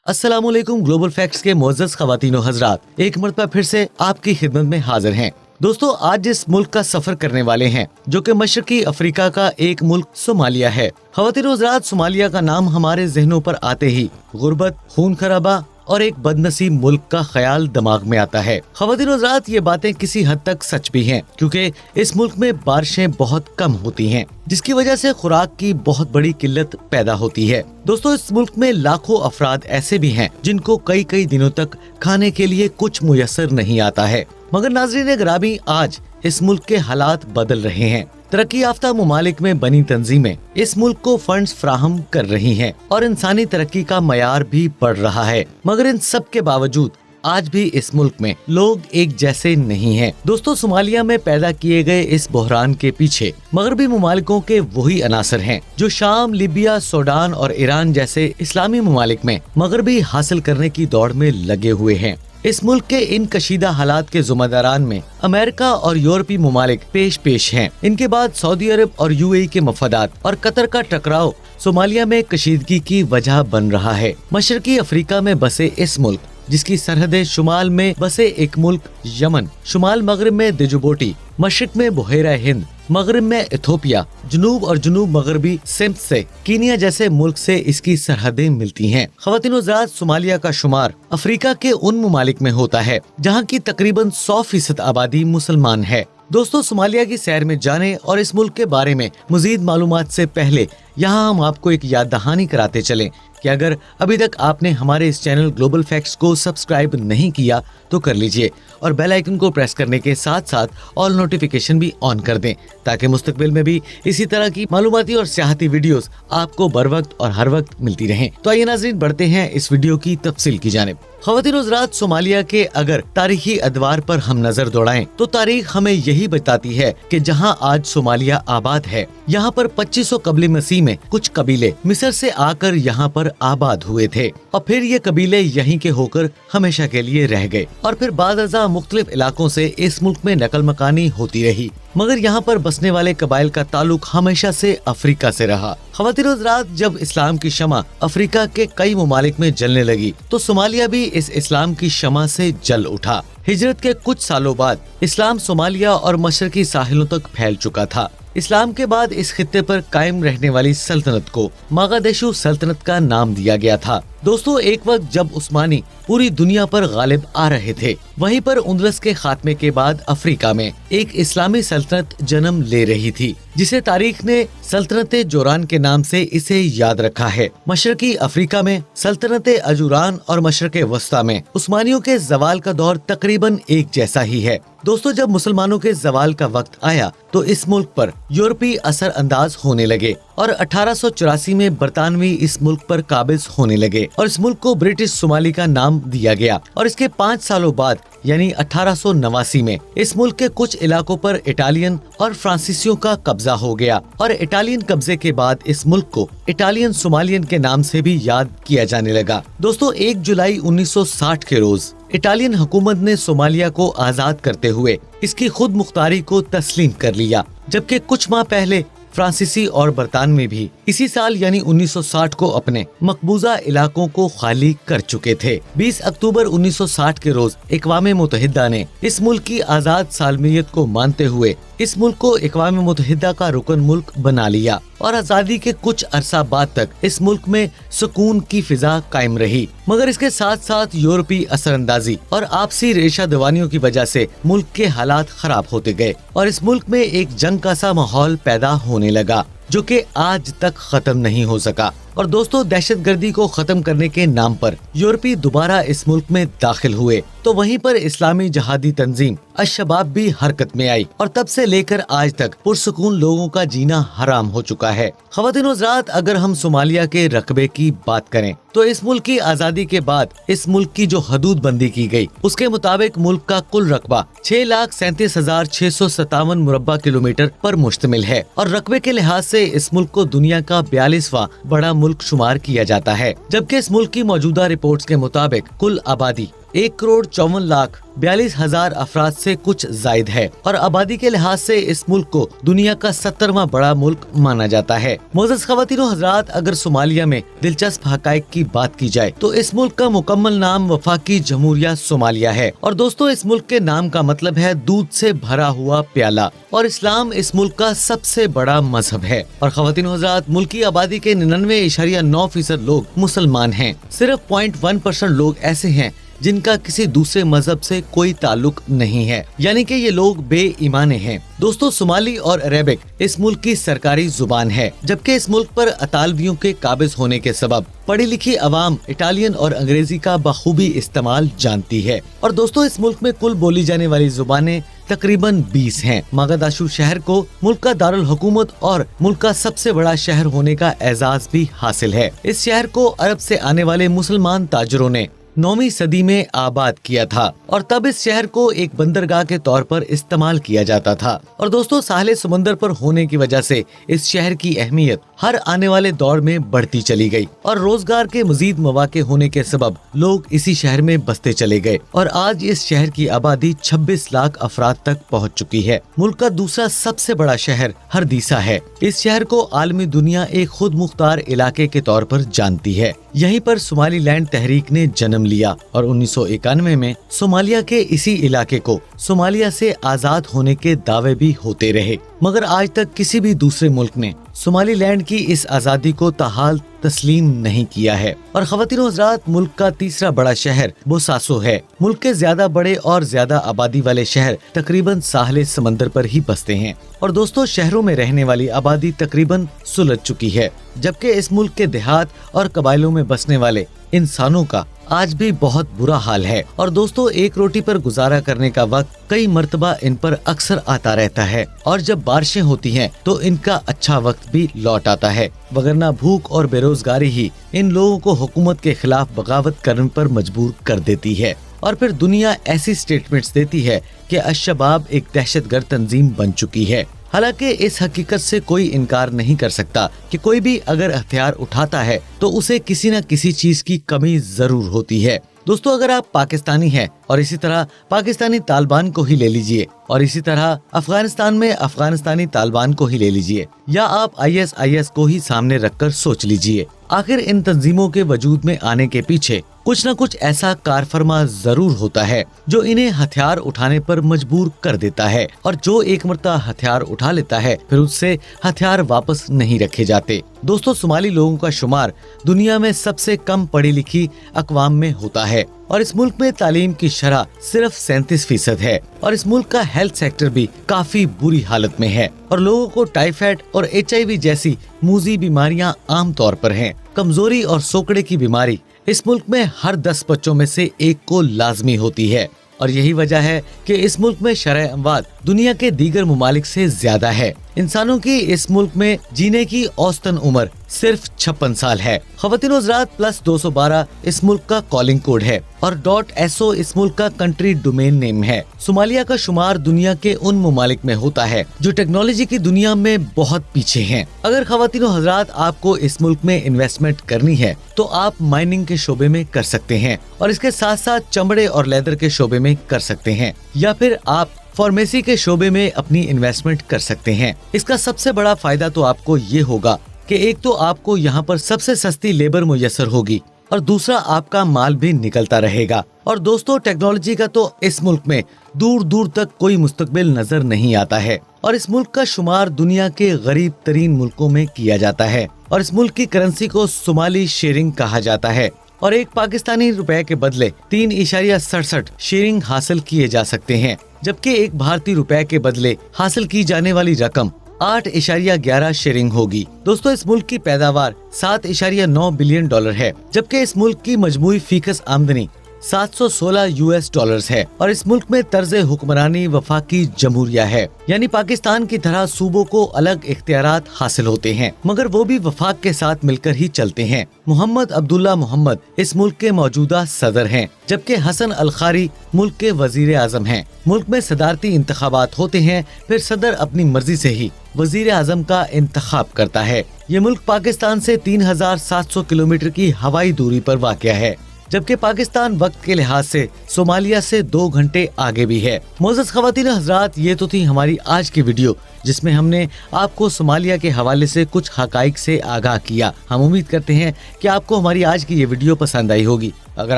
अस्सलामुअलैकुम। Global facts के मुअज़्ज़ज़ ख़वातीनो हज़रात, एक मरतबा फिर से आपकी खिदमत में हाजिर हैं। दोस्तों, आज जिस मुल्क का सफर करने वाले हैं, जो कि मशरकी अफ्रीका का एक मुल्क सोमालिया है। ख़वातीनो हज़रात, सोमालिया का नाम हमारे जहनों पर आते ही गुर्बत, खून खराबा और एक बदनसीब मुल्क का ख्याल दिमाग में आता है। ख़वातीनो हज़रात, ये बातें किसी हद तक सच भी हैं, क्योंकि इस मुल्क में बारिशें बहुत कम होती हैं, जिसकी वजह से खुराक की बहुत बड़ी किल्लत पैदा होती है। दोस्तों, इस मुल्क में लाखों अफराद ऐसे भी हैं जिनको कई कई दिनों तक खाने के लिए कुछ मुयस्सर नहीं आता है। मगर नाज़रीन ग्रामी, आज इस मुल्क के हालात बदल रहे हैं। तरक्की याफ्ता मुमालिक में बनी तंजीमें इस मुल्क को फंड्स फ्राहम कर रही हैं और इंसानी तरक्की का मयार भी बढ़ रहा है। मगर इन सब के बावजूद आज भी इस मुल्क में लोग एक जैसे नहीं हैं। दोस्तों, सोमालिया में पैदा किए गए इस बहरान के पीछे मगरबी मुमालिकों के वही अनासर हैं जो शाम, लीबिया, सूडान और ईरान जैसे इस्लामी मुमालिक में मगरबी हासिल करने की दौड़ में लगे हुए हैं। इस मुल्क के इन कशीदा हालात के ज़िम्मेदारान में अमेरिका और यूरोपीय मुमालिक पेश हैं। इनके बाद सऊदी अरब और यूएई के मफादात और कतर का टकराव सोमालिया में कशीदगी की वजह बन रहा है। मशरकी अफ्रीका में बसे इस मुल्क, जिसकी सरहदें शुमाल में बसे एक मुल्क यमन, शुमाल मगरब में दिजुबोटी, मशरक में बुहेरा हिंद, मगरब में इथोपिया, जनूब और जनूब मगरबी सिम्त से कीनिया जैसे मुल्क से इसकी सरहदें मिलती हैं। ख़वातीनो हज़रात, सोमालिया का शुमार अफ्रीका के उन मुमालिक में होता है जहाँ की तकरीबन 100% आबादी मुसलमान है। दोस्तों, सोमालिया की सैर में जाने और इस मुल्क के बारे में मजीद मालूमात से पहले यहाँ हम आपको एक याद दहानी कराते चलें कि अगर अभी तक आपने हमारे इस चैनल ग्लोबल फैक्ट्स को सब्सक्राइब नहीं किया तो कर लीजिए और बेल आइकन को प्रेस करने के साथ साथ ऑल नोटिफिकेशन भी ऑन कर दें, ताकि मुस्तकबिल में भी इसी तरह की मालूमाती और सियाहती वीडियोस आपको बर वक्त और हर वक्त मिलती रहें। तो आइए नाज़रीन, बढ़ते हैं इस वीडियो की तफसील की जानिब। ख़वातीनो हज़रात, सोमालिया के अगर तारीखी अदवार पर हम नजर दौड़ाएं तो तारीख हमें यही बताती है कि जहाँ आज सोमालिया आबाद है, यहाँ पर 2500 कबल मसीह में कुछ कबीले मिस्र से आकर यहाँ पर आबाद हुए थे और फिर ये कबीले यहीं के होकर हमेशा के लिए रह गए और फिर बाद अज़ा मुख्तलिफ इलाकों से इस मुल्क में नकल मकानी होती रही। मगर यहाँ पर बसने वाले कबाइल का ताल्लुक हमेशा से अफ्रीका से रहा। ख़वातीनो हज़रात, जब इस्लाम की शमा अफ्रीका के कई मुमालिक में जलने लगी तो सोमालिया भी इस इस्लाम की शमा से जल उठा। हिजरत के कुछ सालों बाद इस्लाम सोमालिया और मशरकी साहिलों तक फैल चुका था। इस्लाम के बाद इस खित्ते पर कायम रहने वाली सल्तनत को मोगादिशु सल्तनत का नाम दिया गया था। दोस्तों, एक वक्त जब उस्मानी पूरी दुनिया पर गालिब आ रहे थे, वहीं पर उंदलस के खात्मे के बाद अफ्रीका में एक इस्लामी सल्तनत जन्म ले रही थी, जिसे तारीख ने सल्तनत जोरान के नाम से इसे याद रखा है। मशरकी अफ्रीका में सल्तनत अजूरान और मशरक वस्ता में उस्मानियों के जवाल का दौर तकरीबन एक जैसा ही है। दोस्तों, जब मुसलमानों के जवाल का वक्त आया तो इस मुल्क पर यूरोपीय असर अंदाज होने लगे और 1884 में बरतानवी इस मुल्क पर काबिज होने लगे और इस मुल्क को ब्रिटिश सोमाली का नाम दिया गया। और इसके 5 सालों बाद यानी 1889 में इस मुल्क के कुछ इलाकों पर इटालियन और फ्रांसीसियों का कब्जा हो गया और इटालियन कब्जे के बाद इस मुल्क को इटालियन सोमालियन के नाम से भी याद किया जाने लगा। दोस्तों, 1 जुलाई 1960 के रोज इटालियन हुकूमत ने सोमालिया को आजाद करते हुए इसकी खुद मुख्तारी को तस्लीम कर लिया, जबकि कुछ माह पहले फ्रांसीसी और बरतानवी भी इसी साल यानी 1960 को अपने मकबूजा इलाकों को खाली कर चुके थे। 20 अक्टूबर 1960 के रोज अक़वाम मुत्तहिदा ने इस मुल्क की आजाद सालमियत को मानते हुए इस मुल्क को अक़वाम मुत्तहिदा का रुकन मुल्क बना लिया और आजादी के कुछ अरसा बाद तक इस मुल्क में सुकून की फिजा कायम रही। मगर इसके साथ साथ यूरोपीय असरअंदाजी और आपसी रेशा दवानियों की वजह से मुल्क के हालात खराब होते गए और इस मुल्क में एक जंग का सा माहौल पैदा होने लगा, जो कि आज तक खत्म नहीं हो सका। और दोस्तों, दहशतगर्दी को खत्म करने के नाम पर यूरोपी दोबारा इस मुल्क में दाखिल हुए तो वहीं पर इस्लामी जहादी तंजीम अशबाब भी हरकत में आई और तब से लेकर आज तक पुरसुकून लोगों का जीना हराम हो चुका है। ख़वातीनो हज़रात, अगर हम सोमालिया के रकबे की बात करें तो इस मुल्क की आजादी के बाद इस मुल्क की जो हदूद बंदी की गई उसके मुताबिक मुल्क का कुल रकबा 6,37,657 मुरब्बा किलोमीटर पर मुश्तमिल है और रकबे के लिहाज से इस मुल्क को दुनिया का 42वां बड़ा मुल्क शुमार किया जाता है, जबकि इस मुल्क की मौजूदा रिपोर्ट्स के मुताबिक कुल आबादी 1,54,42,000 अफराद से कुछ जायद है और आबादी के लिहाज से इस मुल्क को दुनिया का 70वां बड़ा मुल्क माना जाता है। मोअज़्ज़ज़ ख़वातीन व हज़रात, अगर सोमालिया में दिलचस्प हक़ाइक़ की बात की जाए तो इस मुल्क का मुकम्मल नाम वफाकी जमहूरिया सोमालिया है। और दोस्तों, इस मुल्क के नाम का मतलब है दूध से भरा हुआ प्याला, और इस्लाम इस मुल्क का सबसे बड़ा मजहब है। और ख़वातीन व हज़रात, मुल्क की आबादी के 99.9% लोग मुसलमान हैं। सिर्फ 0.1% लोग ऐसे हैं जिनका किसी दूसरे मजहब से कोई ताल्लुक नहीं है, यानी कि ये लोग बेईमाने हैं। दोस्तों, सोमाली और अरेबिक इस मुल्क की सरकारी जुबान है, जबकि इस मुल्क पर अतालवियों के काबिज होने के सबब पढ़ी लिखी अवाम इटालियन और अंग्रेजी का बखूबी इस्तेमाल जानती है। और दोस्तों, इस मुल्क में कुल बोली जाने वाली जुबानें तकरीबन 20 हैं। मोगादिशु शहर को मुल्क का दारुल हुकूमत और मुल्क का सबसे बड़ा शहर होने का एजाज भी हासिल है। इस शहर को अरब से आने वाले मुसलमान ताजरों ने 9वीं सदी में आबाद किया था और तब इस शहर को एक बंदरगाह के तौर पर इस्तेमाल किया जाता था। और दोस्तों, साहिल समंदर पर होने की वजह से इस शहर की अहमियत हर आने वाले दौर में बढ़ती चली गई और रोजगार के मजीद मौके होने के सबब लोग इसी शहर में बसते चले गए और आज इस शहर की आबादी 26 लाख अफराद तक पहुँच चुकी है। मुल्क का दूसरा सबसे बड़ा शहर हरदीसा है। इस शहर को आलमी दुनिया एक खुद मुख्तार इलाके के तौर पर जानती है। यहीं पर सोमाली लैंड तहरीक ने जन्म लिया और 1991 में सोमालिया के इसी इलाके को सोमालिया से आजाद होने के दावे भी होते रहे, मगर आज तक किसी भी दूसरे मुल्क ने सोमाली लैंड की इस आजादी को ताहाल तस्लीम नहीं किया है। और ख़वातीन व हज़रात, मुल्क का तीसरा बड़ा शहर बोसासो है। मुल्क के ज्यादा बड़े और ज्यादा आबादी वाले शहर तकरीबन साहिल समंदर पर ही बसते हैं। और दोस्तों, शहरों में रहने वाली आबादी तकरीबन सुलझ चुकी है, जबकि इस मुल्क के देहात और कबाइलों में बसने वाले इंसानों का आज भी बहुत बुरा हाल है। और दोस्तों, एक रोटी पर गुजारा करने का वक्त कई मर्तबा इन पर अक्सर आता रहता है और जब बारिशें होती हैं तो इनका अच्छा वक्त भी लौट आता है, वगरना भूख और बेरोजगारी ही इन लोगों को हुकूमत के खिलाफ बगावत करने पर मजबूर कर देती है। और फिर दुनिया ऐसी स्टेटमेंट्स देती है कि अश-शबाब एक दहशतगर्द तंजीम बन चुकी है। हालांकि इस हकीकत से कोई इनकार नहीं कर सकता कि कोई भी अगर हथियार उठाता है तो उसे किसी न किसी चीज की कमी जरूर होती है। दोस्तों, अगर आप पाकिस्तानी हैं और इसी तरह पाकिस्तानी तालिबान को ही ले लीजिए और इसी तरह अफगानिस्तान में अफगानिस्तानी तालिबान को ही ले लीजिए, या आप ISIS को ही सामने रखकर सोच लीजिए, आखिर इन तंजीमों के वजूद में आने के पीछे कुछ न कुछ ऐसा कारफरमा जरूर होता है जो इन्हें हथियार उठाने पर मजबूर कर देता है। और जो एक मर्तबा हथियार उठा लेता है फिर उससे हथियार वापस नहीं रखे जाते। दोस्तों, सोमाली लोगों का शुमार दुनिया में सबसे कम पढ़ी लिखी अक़वाम में होता है और इस मुल्क में तालीम की शरह सिर्फ 37% है और इस मुल्क का हेल्थ सेक्टर भी काफी बुरी हालत में है और लोगों को टाइफाइड और HIV जैसी मूजी बीमारियां आम तौर पर हैं। कमजोरी और सोकड़े की बीमारी इस मुल्क में हर 10 बच्चों में से एक को लाजमी होती है और यही वजह है कि इस मुल्क में शरह अमवात दुनिया के दीगर मुमालिक से ज्यादा है। इंसानों की इस मुल्क में जीने की औसतन उम्र सिर्फ 56 साल है। ख़वातीन व हज़रात, +212 इस मुल्क का कॉलिंग कोड है और .SO इस मुल्क का कंट्री डोमेन नेम है। सोमालिया का शुमार दुनिया के उन मुमालिक में होता है जो टेक्नोलॉजी की दुनिया में बहुत पीछे हैं। अगर ख़वातीन व हज़रात आपको इस मुल्क में इन्वेस्टमेंट करनी है तो आप माइनिंग के शोबे में कर सकते हैं और इसके साथ साथ चमड़े और लेदर के शोबे में कर सकते हैं, या फिर आप फार्मेसी के शोबे में अपनी इन्वेस्टमेंट कर सकते हैं। इसका सबसे बड़ा फायदा तो आपको ये होगा कि एक तो आपको यहाँ पर सबसे सस्ती लेबर मुयस्सर होगी और दूसरा आपका माल भी निकलता रहेगा। और दोस्तों, टेक्नोलॉजी का तो इस मुल्क में दूर दूर तक कोई मुस्तकबिल नजर नहीं आता है और इस मुल्क का शुमार दुनिया के गरीब तरीन मुल्कों में किया जाता है और इस मुल्क की करेंसी को सोमाली शेरिंग कहा जाता है और एक पाकिस्तानी रुपए के बदले 3.67 शेरिंग हासिल किए जा सकते हैं, जबकि एक भारतीय रुपए के बदले हासिल की जाने वाली रकम 8.11 शेरिंग होगी। दोस्तों, इस मुल्क की पैदावार $7.9 बिलियन है, जबकि इस मुल्क की मजमूई फीकस आमदनी $716 है और इस मुल्क में तर्ज हुक्मरानी वफाकी जमहूरिया है, यानी पाकिस्तान की तरह सूबों को अलग इख्तियारात हासिल होते हैं मगर वो भी वफाक के साथ मिलकर ही चलते हैं। मोहम्मद अब्दुल्ला मोहम्मद इस मुल्क के मौजूदा सदर हैं, जबकि हसन अल खारी मुल्क के वजीर आजम हैं। मुल्क में सदारती इंतखाबात होते हैं, फिर सदर अपनी मर्जी से ही वजीर आजम का इंतखाब करता है। ये मुल्क पाकिस्तान से 3700 किलोमीटर की हवाई दूरी पर वाक़या है। जबकि पाकिस्तान वक्त के लिहाज से सोमालिया से 2 घंटे आगे भी है। मोअज़्ज़ज़ ख़वातीन हज़रात, ये तो थी हमारी आज की वीडियो जिसमें हमने आपको सोमालिया के हवाले से कुछ हक़ाइक़ से आगाह किया। हम उम्मीद करते हैं कि आपको हमारी आज की ये वीडियो पसंद आई होगी। अगर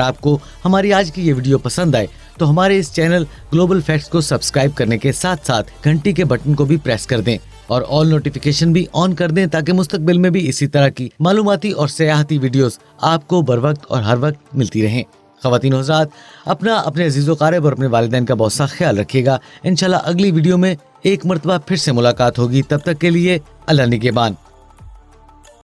आपको हमारी आज की ये वीडियो पसंद आए तो हमारे इस चैनल ग्लोबल फैक्ट्स को सब्सक्राइब करने के साथ साथ घंटी के बटन को भी प्रेस कर दें और ऑल नोटिफिकेशन भी ऑन कर दें ताकि मुस्तकबिल में भी इसी तरह की मालूमाती और सियाहती वीडियोस आपको बर वक्त और हर वक्त मिलती रहें। ख़वातीन हज़रात, अपने अजीज़ व क़ारिब और अपने वालिदैन का बहुत सा ख्याल रखिएगा। इंशाल्लाह अगली वीडियो में एक मरतबा फिर से मुलाकात होगी। तब तक के लिए अल्लाह निगहबान।